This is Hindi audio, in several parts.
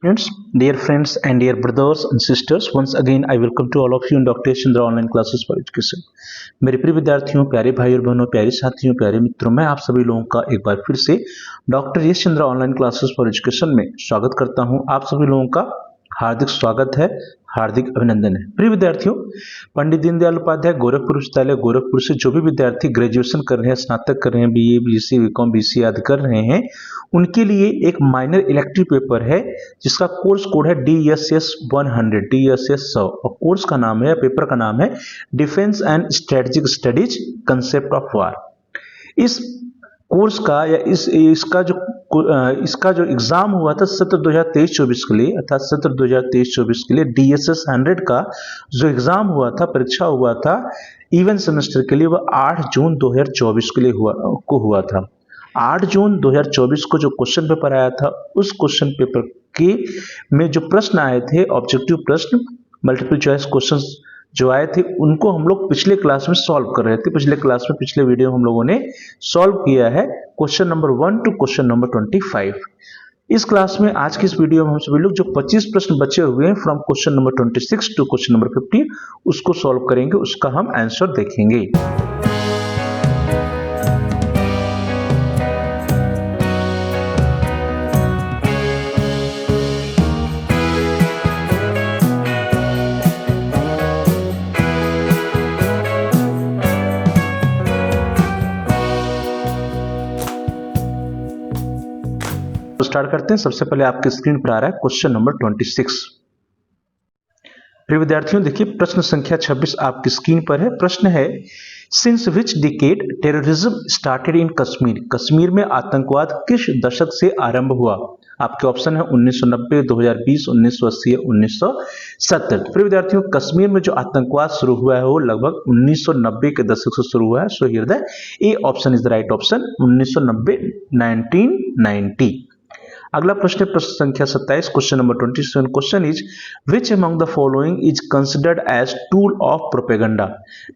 Friends, dear friends and dear brothers and sisters, once again I welcome to all of you in Dr. Chandra online classes for education. मेरे प्रिय विद्यार्थियों, प्यारे भाई और बहनों, प्यारे साथियों, प्यारे मित्रों, मैं आप सभी लोगों का एक बार फिर से doctor Yash Chandra online classes for education में स्वागत करता हूं। आप सभी लोगों का हार्दिक स्वागत है, हार्दिक अभिनंदन है। प्रिय विद्यार्थियों, पंडित दीनदयाल उपाध्याय गोरखपुर विश्वविद्यालय गोरखपुर से जो भी विद्यार्थी ग्रेजुएशन कर रहे हैं, स्नातक कर रहे हैं, बीए, बीएससी, बीकॉम, बीसीए आदि कर रहे हैं, उनके लिए एक माइनर इलेक्टिव पेपर है जिसका कोर्स कोड है DSS 100, DSS 100 और कोर्स का नाम है, पेपर का नाम है defence and strategic studies concept of war. इस कोर्स का या इसका जो एग्जाम हुआ था सत्र 2023-24 के लिए, अर्थात सत्र 2023-24 के लिए DSS 100 का जो एग्जाम हुआ था, परीक्षा हुआ था इवन सेमेस्टर के लिए, वह 8 जून 2024 के लिए हुआ था। 8 जून 2024 को जो क्वेश्चन पेपर आया था, उस क्वेश्चन पेपर के में जो प्रश्न आए थे, ऑब्जेक्टिव प्रश्न, मल्टीपल चॉइस क्वेश्चंस जो आए थे, उनको हम लोग पिछले क्लास में सॉल्व कर रहे थे। पिछले वीडियो हम लोगों ने सॉल्व किया है question number 1 to question number 25। इस क्लास में, आज की इस वीडियो में हम सभी लोग जो 25 प्रश्न बचे हुए हैं from question number 26 to question number 50, उसको सॉल्व करेंगे, उसका हम आंसर देखेंगे। तो स्टार्ट करते हैं। सबसे पहले आपके स्क्रीन पर आ रहा है क्वेश्चन नंबर 26। प्रिय विद्यार्थियों, देखिए प्रश्न संख्या 26 आपकी स्क्रीन पर है। प्रश्न है, since which decade terrorism started in Kashmir? Kashmir में आतंकवाद किस दशक से आरंभ हुआ? आपके ऑप्शन है 1990, 2020, 1980 या 1970। प्रिय विद्यार्थियों, कश्मीर में जो आतंकवाद शुरू हुआ है वो लगभग 1990 के दशक से शुरू हुआ है। So here the A option is the right option, 1990, 1990। अगला प्रश्न है प्रश्न संख्या 27, question number 27। Question is, which among the following is considered as tool of propaganda?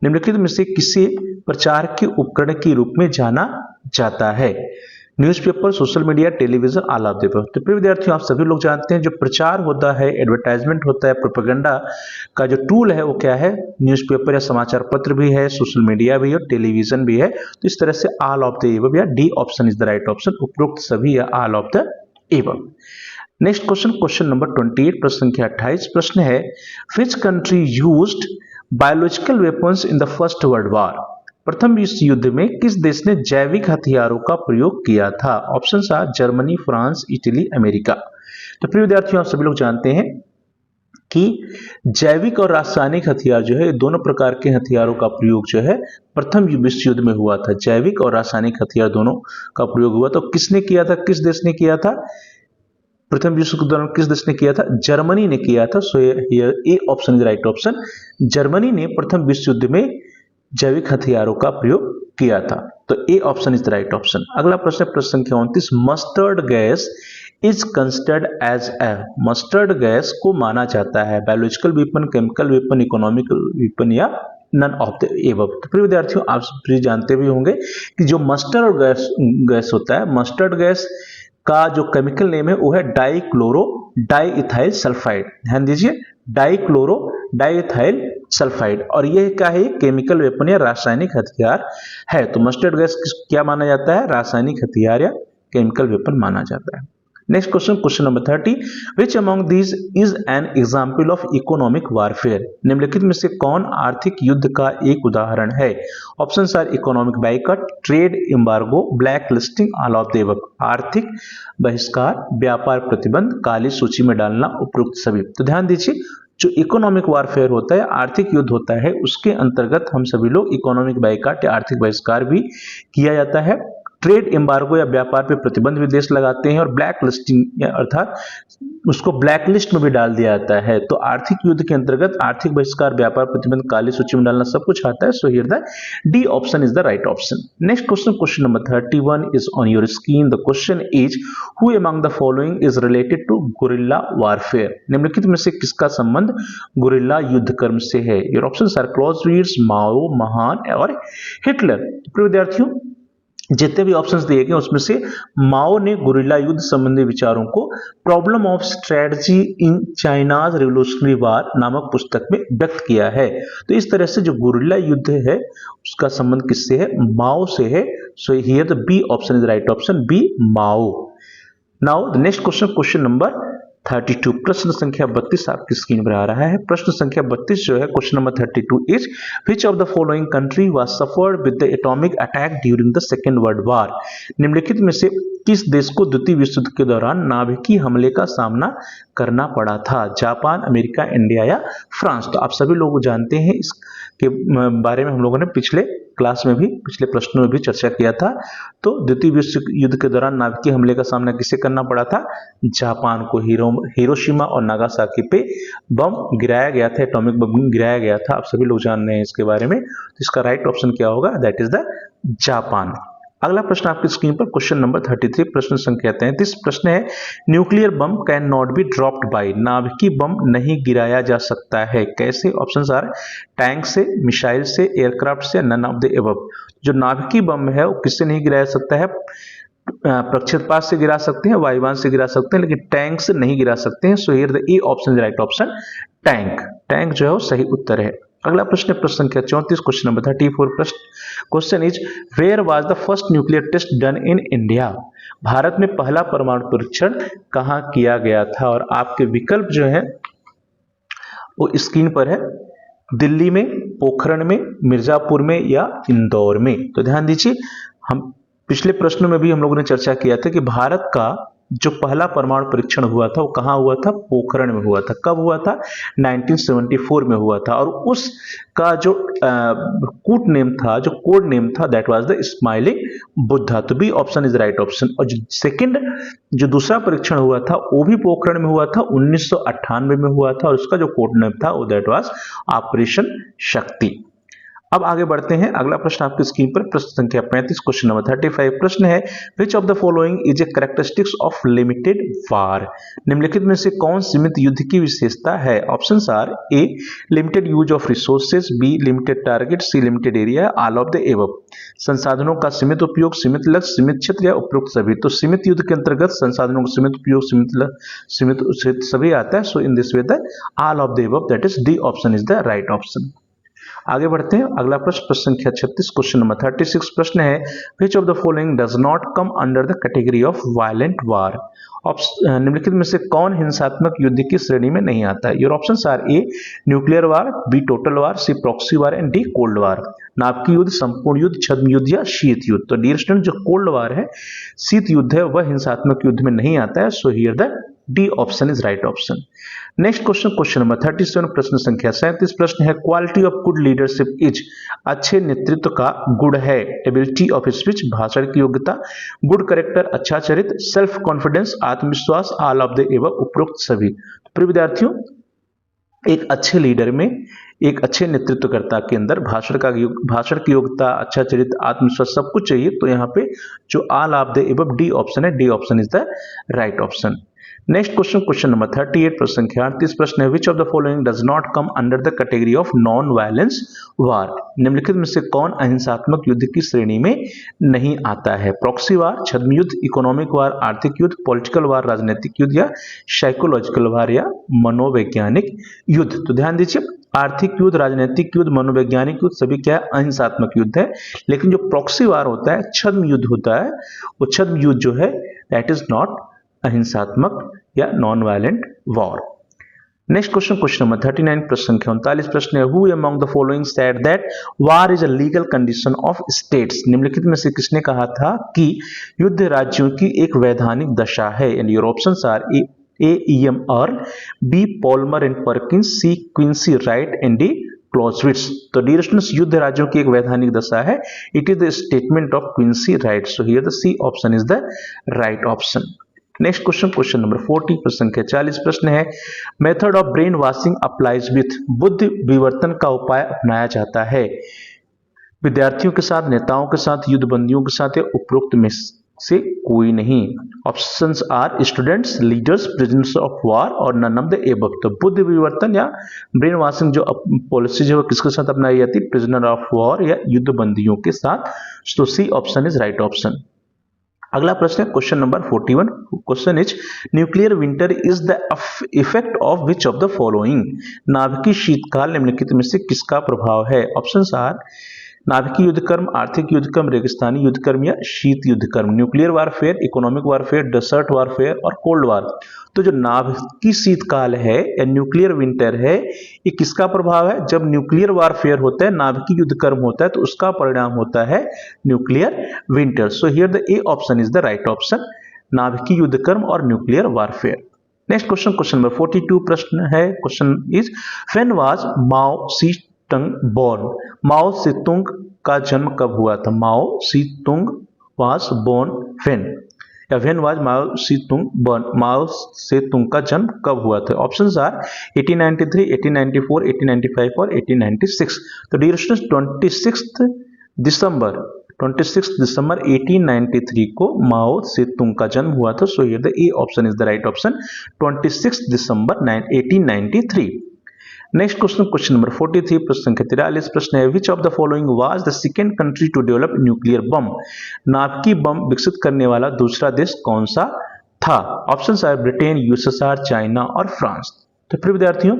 निम्नलिखित में से किसे प्रचार के उपकरण के रूप में जाना जाता है? Newspaper, social media, television, all of the above. तो प्रिय विद्यार्थियों, आप सभी लोग जानते हैं जो प्रचार होता है, एडवर्टाइजमेंट होता है, प्रोपेगेंडा का जो टूल है वो क्या है? न्यूज़पेपर या समाचार पत्र भी है, सोशल मीडिया भी है और टेलीविजन भी है। तो इस तरह से ऑल ऑफ द अबव या D option is the right option, उपरोक्त सभी या ऑल ऑफ द एवं। नेक्स्ट क्वेश्चन, क्वेश्चन नंबर 28, प्रश्न संख्या 28। प्रश्न है, which country used biological weapons in the first world war? प्रथम विश्व युद्ध में किस देश ने जैविक हथियारों का प्रयोग किया था? ऑप्शन आ, जर्मनी, फ्रांस, इटली, अमेरिका। तो प्रिय विद्यार्थियों, आप सभी लोग जानते हैं कि जैविक और रासायनिक हथियार जो है, दोनों प्रकार के हथियारों का प्रयोग जो है प्रथम विश्व युद्ध में हुआ था। जैविक और रासायनिक हथियार दोनों का प्रयोग हुआ। तो किसने किया था, किस देश ने किया था? प्रथम विश्व युद्ध के दौरान किस देश ने किया था? जर्मनी ने किया था। So here A option is right option, Germany ने प्रथम विश्व युद्ध में जैविक हथियारों का प्रयोग किया था। तो A option is the right option. अगला प्रश्न, प्रश्न संख्या 29, mustard gas is considered as a? Mustard gas को माना जाता है biological weapon, chemical weapon, economical weapon या नन ऑफ द एबव। तो प्रिय विद्यार्थियों, आप सभी जानते भी होंगे कि जो मस्टर्ड गैस होता है, मस्टर्ड गैस का जो केमिकल नेम है वो है डाइक्लोरो डाइइथाइल सल्फाइड। ध्यान दीजिए, डाइक्लोरो डाइइथाइल सल्फाइड। और यह क्या है? केमिकल वेपन या रासायनिक हथियार है। तो मस्टर्ड गैस क्या माना जाता है? रासायनिक हथियार या केमिकल वेपन माना जाता है। Next question, question number 30, which among these is an example of economic warfare? निम्नलिखित में से कौन आर्थिक युद्ध का एक उदाहरण है? Option are, economic boycott, trade embargo, black listing, all of the above. आर्थिक बहिष्कार, व्यापार प्रतिबंध, काली सूची में डालना, उपरोक्त सभी। तो ध्यान दीजिए, जो इकोनॉमिक वारफेयर होता है, आर्थिक युद्ध होता है, उसके अंतर्गत हम सभी लोग इकोनॉमिक बाइकआउट या आर्थिक बहिष्कार भी किया जाता है। ट्रेड एम्बार्गो या व्यापार पे प्रतिबंध भी देश लगाते हैं और ब्लैक लिस्टिंग अर्थात उसको ब्लैक लिस्ट में भी डाल दिया जाता है। तो आर्थिक युद्ध के अंतर्गत आर्थिक बहिष्कार, व्यापार प्रतिबंध, काली सूची में डालना सब कुछ आता है। So here the D option is the right option. Next question, question number 31 is on your screen. The question is, who among the following is related to guerrilla warfare? निम्नलिखित में से किसका संबंध गुरिल्ला युद्ध कर्म से है? योर ऑप्शंस आर क्लॉज़विट्ज़, माओ, महान और हिटलर। विद्यार्थियों, जितने भी ऑप्शंस दिए गए उसमें से माओ ने गुरिल्ला युद्ध संबंधी विचारों को problem of strategy in China's revolutionary war नामक पुस्तक में व्यक्त किया है। तो इस तरह से जो गुरिल्ला युद्ध है उसका संबंध किससे है? माओ से है। So here the B option is right option, B Mao. Now the next question, question number 32, प्रश्न संख्या 32 आपकी स्क्रीन पर आ रहा है। प्रश्न संख्या 32 जो है question number 32 is which of the following country was suffered with the atomic attack during the second world war? निम्नलिखित में से किस देश को द्वितीय विश्व युद्ध के दौरान नाभिकीय हमले का सामना करना पड़ा था? जापान, अमेरिका, इंडिया या फ्रांस? तो आप सभी लोग जानते हैं इसके बारे में हम लोगों ने पिछले क्लास में भी, पिछले प्रश्नों में भी चर्चा किया था। तो द्वितीय विश्व युद्ध के दौरान नाभिकीय हमले का सामना किसे करना पड़ा था? जापान को। हिरोशिमा और नागासाकी पे बम गिराया गया था, एटॉमिक बम गिराया गया था। आप सभी लोग जान रहे हैं इसके बारे में। तो इसका राइट ऑप्शन क्या होगा? That is the Japan. अगला प्रश्न आपकी स्क्रीन पर क्वेश्चन नंबर 33, प्रश्न संख्या 33, प्रश्न है nuclear bomb can not be dropped by, नाभिकीय बम नहीं गिराया जा सकता है कैसे? ऑप्शंस आर टैंक से, मिसाइल से, एयरक्राफ्ट से, नन ऑफ द एबव। जो नाभिकीय बम है वो किससे नहीं गिराया जा सकता है? प्रक्षेपपात से गिरा सकते हैं, वायुयान से गिरा सकते हैं, लेकिन टैंक से नहीं गिरा सकते हैं। सो here the A option is right option, tank. Tank जो है वो सही उत्तर है। अगला प्रश्न है प्रश्न संख्या 34, क्वेश्चन नंबर 34, प्रश्न question is where was the first nuclear test done in India? भारत में पहला परमाणु परीक्षण कहां किया गया था? और आपके विकल्प जो है वो स्क्रीन पर है, दिल्ली में, पोखरण में, मिर्जापुर में या इंदौर में। तो ध्यान दीजिए, हम पिछले प्रश्नों में भी हम लोगों ने चर्चा किया था कि भारत का जो पहला परमाणु परीक्षण हुआ था वो कहां हुआ था? पोखरण में हुआ था। कब हुआ था? 1974 में हुआ था। और उसका जो कूट नेम था, जो कोड नेम था, that was the smiling Buddha. तो B option is right option. और जो सेकंड, जो दूसरा परीक्षण हुआ था वो भी पोखरण में हुआ था, 1998 में हुआ था। और उसका जो कोड नेम था वो दैट वाज ऑपरेशन शक्ति। अब आगे बढ़ते हैं। अगला प्रश्न आपकी स्क्रीन पर प्रश्न संख्या 35, क्वेश्चन नंबर 35, प्रश्न है which of the following is a characteristics of limited war? निम्नलिखित में से कौन सीमित युद्ध की विशेषता है? Options are A limited use of resources, B limited target, C limited area, all of the above. संसाधनों का सीमित उपयोग, सीमित लक्ष्य, सीमित क्षेत्र या उपरोक्त सभी। तो सीमित युद्ध के अंतर्गत संसाधनों का सीमित उपयोग, सीमित सभी आता है। So in this way the all of the above, that is D option is the right option. आगे बढ़ते हैं। अगला प्रश्न प्रश्न संख्या 36, क्वेश्चन नंबर 36, प्रश्न है which of the following does not come under the category of violent war? निम्नलिखित में से कौन हिंसात्मक युद्ध की श्रेणी में नहीं आता है? Your options are A nuclear war, B total war, C proxy war and D cold war. नाभिकीय युद्ध, संपूर्ण युद्ध, छद्म युद्ध या शीत युद्ध। तो डियर स्टूडेंट, जो कोल्ड वार है, शीत युद्ध है, वह हिंसात्मक युद्ध में नहीं आता है। So here the D option is right option. Next question, question number 37, प्रश्न संख्या 37, प्रश्न है quality of good leadership is, अच्छे नेतृत्व का गुण है, एबिलिटी ऑफ स्पीच, भाषण की योग्यता, गुड कैरेक्टर, अच्छा चरित्र, सेल्फ कॉन्फिडेंस, आत्मविश्वास, ऑल ऑफ द एबव, उपरोक्त सभी। प्रिय विद्यार्थियों, एक अच्छे लीडर में, एक अच्छे नेतृत्वकर्ता के अंदर भाषण की योग्यता, अच्छा चरित्र, आत्मविश्वास सब कुछ चाहिए। तो यहाँ पे जो all of the above D option है, D option is the right option. Next question, question number 38, प्रश्न संख्या 38, प्रश्न है which of the following does not come under the category of non violence war? निम्नलिखित में से कौन अहिंसात्मक युद्ध की श्रेणी में नहीं आता है? प्रॉक्सी वार, छद्म युद्ध, इकोनॉमिक वार, आर्थिक युद्ध, पॉलिटिकल वार, राजनीतिक युद्ध या साइकोलॉजिकल वार या मनोवैज्ञानिक युद्ध। तो ध्यान दीजिए, आर्थिक युद्ध, राजनीतिक युद्ध, मनोवैज्ञानिक युद्ध सभी क्या है? अहिंसात्मक युद्ध है। लेकिन जो प्रॉक्सी वार होता है, छद्म युद्ध होता है, वो छद्म युद्ध जो है दैट इज नॉट अहिंसात्मक या non violent war. Next question, question number 39, प्रश्न संख्या 39, प्रश्न है who among the following said that war is a legal condition of states? निम्नलिखित में से किसने कहा था कि युद्ध राज्यों की एक वैधानिक दशा है? And your options are A E M. Earl, B Palmer and Perkins, C Quincy Wright and D Clausewitz. तो डियर स्टूडेंट्स, युद्ध राज्यों की एक वैधानिक दशा है, it is the statement of Quincy Wright. So here the C option is the right option. Next question, question number 40, प्रश्न संख्या 40, प्रश्न है method of brain washing applies with, बुद्धि विवर्तन का उपाय अपनाया जाता है विद्यार्थियों के साथ, नेताओं के साथ, युद्धबंदियों के साथ या उपरोक्त में से कोई नहीं। Options are students, leaders, prisoners of war और नन ऑफ द एबव। तो बुद्धि विवर्तन या ब्रेन वॉशिंग जो पॉलिसी जो किसके साथ अपनाई जाती है, प्रिजनर ऑफ वॉर या युद्ध बंदियों के साथ। तो C option is right option. अगला प्रश्न है question number 41। Question is nuclear winter is the effect of which of the following. नाभिकीय शीतकाल निम्नलिखित में से किसका प्रभाव है। ऑप्शंस आर नाभिकीय युद्धकर्म, आर्थिक युद्धकर्म, रेगिस्तानी युद्धकर्म या शीत युद्धकर्म। Nuclear warfare, economic warfare, desert warfare और कोल्ड वार। तो जो नाभिकीय शीतकाल है या न्यूक्लियर विंटर है, ये किसका प्रभाव है। जब न्यूक्लियर वारफेयर होता है, नाभिकीय युद्धकर्म होता है, तो उसका परिणाम होता है nuclear winter. So here the A option is the right option, नाभिकीय युद्धकर्म और nuclear warfare. Next question, question number 42 प्रश्न है। Question is when was Mao Tse born। Mao Tsetung का जन्म कब हुआ था। माओ सेतुंग was born when, या when was Mao सेतुंग born। Mao Tsetung का जन्म कब हुआ था। ऑप्शंस आर 1893, 1894, 1895 और 1896। तो डियर स्टूडेंट्स 26 दिसंबर 1893 को माओ सेतुंग का जन्म हुआ था। So here the A option is the right option, 26 December 1893। Next question, question number 43 प्रश्न संख्या 43 प्रश्न है which of the following was the second country to develop nuclear bomb. नाभिकीय बम विकसित करने वाला दूसरा देश कौन सा था। Options are Britain, USSR, China और फ्रांस। तो फिर विद्यार्थियों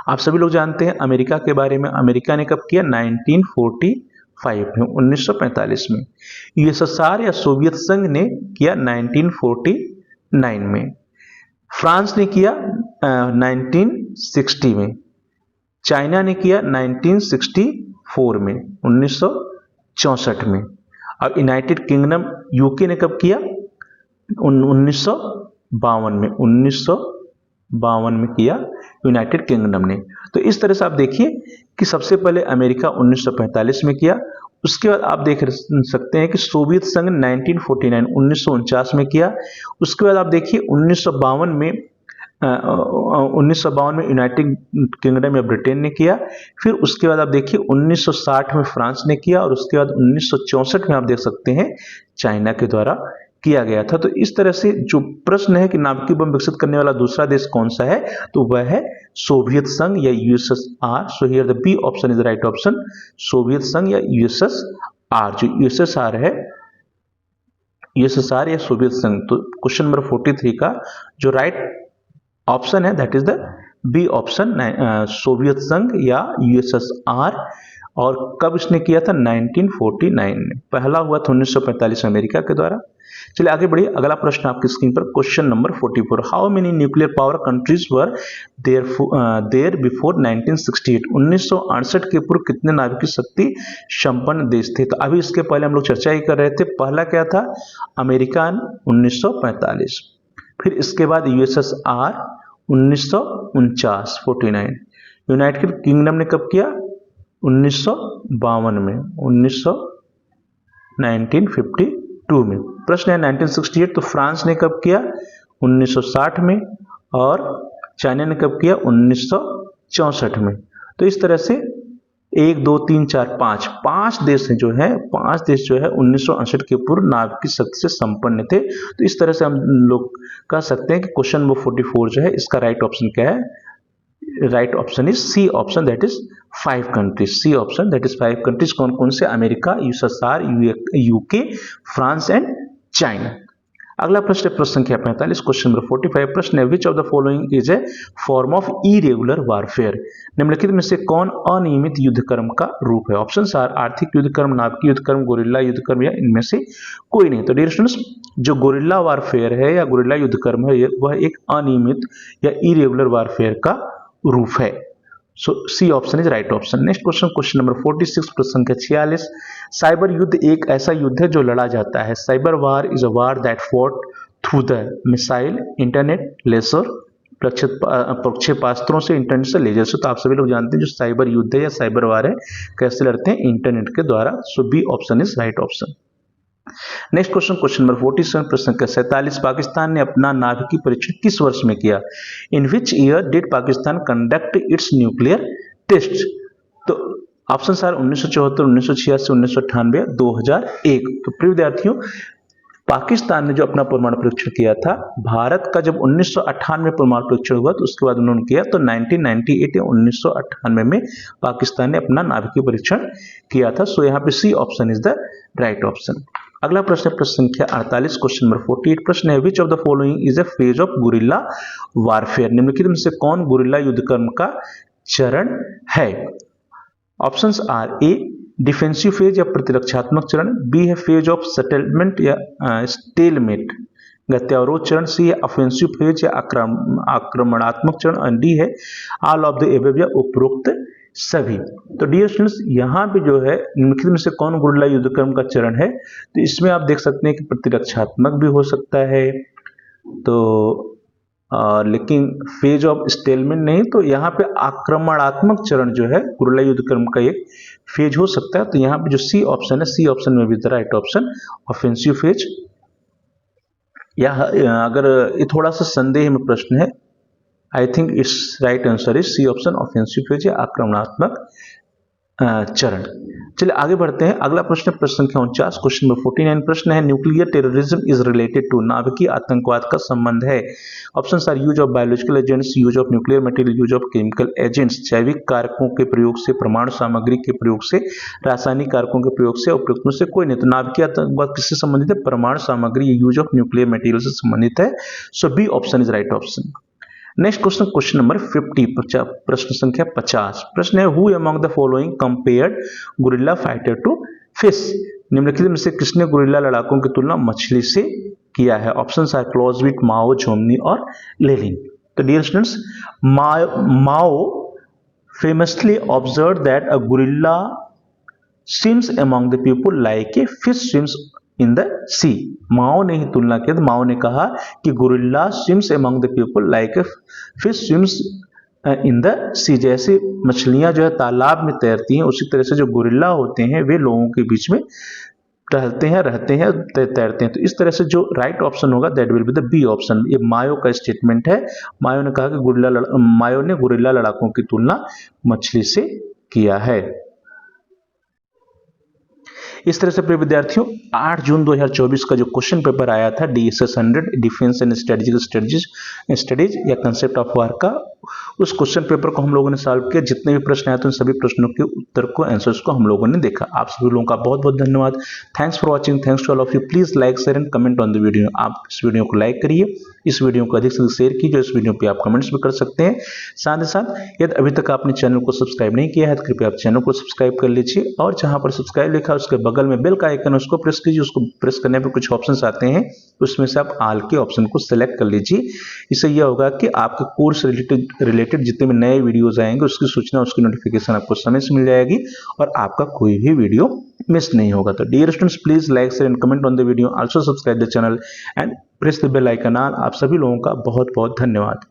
आप सभी लोग जानते हैं अमेरिका के बारे में। अमेरिका ने कब किया, 1945 में, 1945 में। यूएसएसआर या सोवियत संघ ने किया 1949 में। फ्रांस ने किया 1960 में। चाइना ने किया 1964 में, 1964 में। और यूनाइटेड किंगडम यूके ने कब किया, 1952 में, 1952 में किया यूनाइटेड किंगडम ने। तो इस तरह से आप देखिए कि सबसे पहले अमेरिका 1945 में किया, उसके बाद आप देख सकते हैं कि सोवियत संघ 1949 में किया। उसके बाद आप देखिए 1952 में यूनाइटेड किंगडम या ब्रिटेन ने किया। फिर उसके बाद आप देखिए 1960 में फ्रांस ने किया और उसके बाद 1964 में आप देख सकते हैं चाइना के द्वारा किया गया था। तो इस तरह से जो प्रश्न है कि नाभिकीय बम विकसित करने वाला दूसरा देश कौन सा है, तो वह है सोवियत संघ या USSR. So here the B option is the right option, Soviet संघ या यूएसएसआर। जो यूएसएसआर है, यूएसएसआर या सोवियत संघ। तो क्वेश्चन नंबर 43 का जो राइट ऑप्शन है that is the B option, Soviet संघ या यूएसएसआर। और कब इसने किया था, 1949 में। पहला हुआ था 1945 में अमेरिका के द्वारा। चलिए आगे बढ़िए। अगला प्रश्न आपकी स्क्रीन पर question number 44। How many nuclear power countries were there before 1968। 1968 के पूर्व कितने नाभिकीय शक्ति संपन्न देश थे। तो अभी इसके पहले हम लोग चर्चा ही कर रहे थे। पहला क्या था, अमेरिका 1945, फिर इसके बाद यूएसएसआर 1949 49, यूनाइटेड किंगडम ने कब किया, 1952 में, 1952 में। प्रश्न है 1968 तो फ्रांस ने कब किया, 1960 में। और चाइना ने कब किया, 1964 में। तो इस तरह से 1 2 3 4 5 देश जो है 5 देश जो है 1968 के पूर्व नाभिकीय शक्ति से संपन्न थे। तो इस तरह से हम लोग कह सकते हैं कि क्वेश्चन नंबर 44 जो है इसका राइट ऑप्शन क्या है, right option is C option, that is 5 countries. C option that is 5 countries. कौन कौन से, America, USSR, UK, France and China. अगला प्रश्न है प्रश्न संख्या 45 क्वेश्चन नंबर 45 प्रश्न है which of the following is A form of irregular warfare. निम्नलिखित में से कौन अनियमित युद्धकर्म का रूप है। ऑप्शंस आर आर्थिक युद्धकर्म, नाभिकीय युद्धकर्म, गोरिल्ला युद्धकर्म या इनमें से कोई नहीं। तो डियर स्टूडेंट्स जो गोरिल्ला वारफेयर है या गोरिल्ला युद्धकर्म है वह एक अनियमित या इरेगुलर वारफेयर का रूप है। So C option is right option. Next question question number 46 प्रश्न संख्या 46। साइबर युद्ध एक ऐसा युद्ध है जो लड़ा जाता है। Cyber war is a war that fought through the missile, internet, laser, प्रक्षेपास्त्रों से, इंटरनेट से, लेजर से। तो आप सभी लोग जानते हैं जो साइबर युद्ध है या साइबर वार है कैसे लड़ते हैं, इंटरनेट के द्वारा। So B option is right option. Next question question number 47 प्रश्न संख्या 47। पाकिस्तान ने अपना नाभिकीय परीक्षण किस वर्ष में किया। In which year did Pakistan conduct its nuclear test. तो ऑप्शन आर 1974, 1986, 1998, 2001। तो प्रिय विद्यार्थियों पाकिस्तान ने जो अपना परमाणु परीक्षण किया था, भारत का जब 1998 में परमाणु परीक्षण हुआ तो उसके बाद उन्होंने किया, तो 1998 या 1998 में पाकिस्तान ने अपना नाभिकीय परीक्षण किया था। सो यहाँ पे C option is the right option. अगला प्रश्न है प्रश्न संख्या 48, क्वेश्चन नंबर 48। प्रश्न है which of the following is a phase of guerrilla warfare. निम्नलिखित में से कौन गुरिल्ला युद्धकर्म का चरण है? Options are A defensive phase या प्रतिरक्षात्मक चरण, बी है फेज ऑफ सेटलमेंट या स्टेलमेट गत्यावरोध चरण, सी है ऑफेंसिव फेज या आक्रमणात्मक चरण, और डी है ऑल ऑफ द एबव या उपरोक्त सभी। तो डियर स्टूडेंट्स, यहाँ पे जो है निम्नलिखित में से कौन गुरिल्ला युद्धकर्म का चरण है, तो इसमें आप देख सकते हैं कि प्रतिरक्षात्मक भी हो सकता है, तो लेकिन फेज ऑफ स्टेलमेंट नहीं, तो यहाँ पे आक्रमणात्मक चरण जो है गुरिल्ला युद्धकर्म का एक फेज हो सकता है। तो यहाँ पे जो सी ऑप्शन है, सी ऑप्शन में भी the right option offensive phase, या अगर ये थोड़ा सा संदेह में प्रश्न है, I think it's right answer is C option offensive phase या आक्रमणात्मक चरण। चलिए आगे बढ़ते हैं। अगला प्रश्न प्रश्न संख्या 49, क्वेश्चन नंबर 49। प्रश्न है nuclear terrorism is related to, नाभिकीय आतंकवाद का संबंध है। Options are use of biological agents, use of nuclear material, use of chemical agents, जैविक कारकों के प्रयोग से, परमाणु सामग्री के प्रयोग से, रासायनिक कारकों के प्रयोग से, उपयुक्त में से कोई नहीं। तो नाभिकीय आतंकवाद किससे संबंधित है? परमाणु सामग्री, यूज ऑफ न्यूक्लियर मटेरियल से संबंधित है। So B option is right option. Next question, question number 50, प्रश्न संख्या 50। प्रश्न है who among the following compared guerrilla fighter to fish. निम्नलिखित में से किसने गुरिल्ला लड़ाकों की तुलना मछली से किया है? ऑप्शंस आर क्लॉजविट, माओ, झोमनी और लेनिन। तो dear students, Mao famously observed that a gorilla swims among the people like a fish swims in the sea. Mao ने ही तुलना किया, तो माओ ने कहा कि guerrilla swims among the people like a fish swims in the sea. जैसे मछलियां जो है तालाब में तैरती हैं, उसी तरह से जो गुरिल्ला होते हैं वे लोगों के बीच में टहलते हैं, रहते हैं, तैरते हैं। तो इस तरह से जो राइट ऑप्शन होगा that will be the B option. ये मायो का स्टेटमेंट है। मायो ने कहा कि मायो ने गुरिल्ला लड़ाकों की तुलना मछली से किया है। इस तरह से प्रिय विद्यार्थियों, 8 जून 2024 का जो क्वेश्चन पेपर आया था DSS 100 defence and strategic studies या कंसेप्ट ऑफ वार का, उस क्वेश्चन पेपर को हम लोगों ने सॉल्व किया। जितने भी प्रश्न आए थे उन सभी प्रश्नों के उत्तर को, आंसर्स को हम लोगों ने देखा। आप सभी लोगों का बहुत बहुत धन्यवाद। Thanks for watching, thanks to all of you. Please like, share and comment on the video. आप इस वीडियो को लाइक करिए, इस वीडियो को अधिक से अधिक शेयर कीजिए, इस वीडियो पे आप कमेंट्स भी कर सकते हैं। साथ ही साथ यदि अभी तक आपने चैनल को सब्सक्राइब नहीं किया है तो कृपया आप चैनल को सब्सक्राइब कर लीजिए, और जहां पर सब्सक्राइब लिखा है उसके बगल में बेल का आइकन उसको प्रेस कीजिए। उसको प्रेस करने पर कुछ ऑप्शंस आते हैं, उसमें से आप ऑल के ऑप्शन को सिलेक्ट कर लीजिए। इससे यह होगा कि आपके कोर्स रिलेटेड जितने भी नए वीडियोस आएंगे उसकी सूचना, उसकी नोटिफिकेशन आपको समय से मिल जाएगी और आपका कोई भी वीडियो मिस नहीं होगा। तो dear students, please like, share and comment on the video, also subscribe the channel and press the bell icon. आप सभी लोगों का बहुत बहुत धन्यवाद।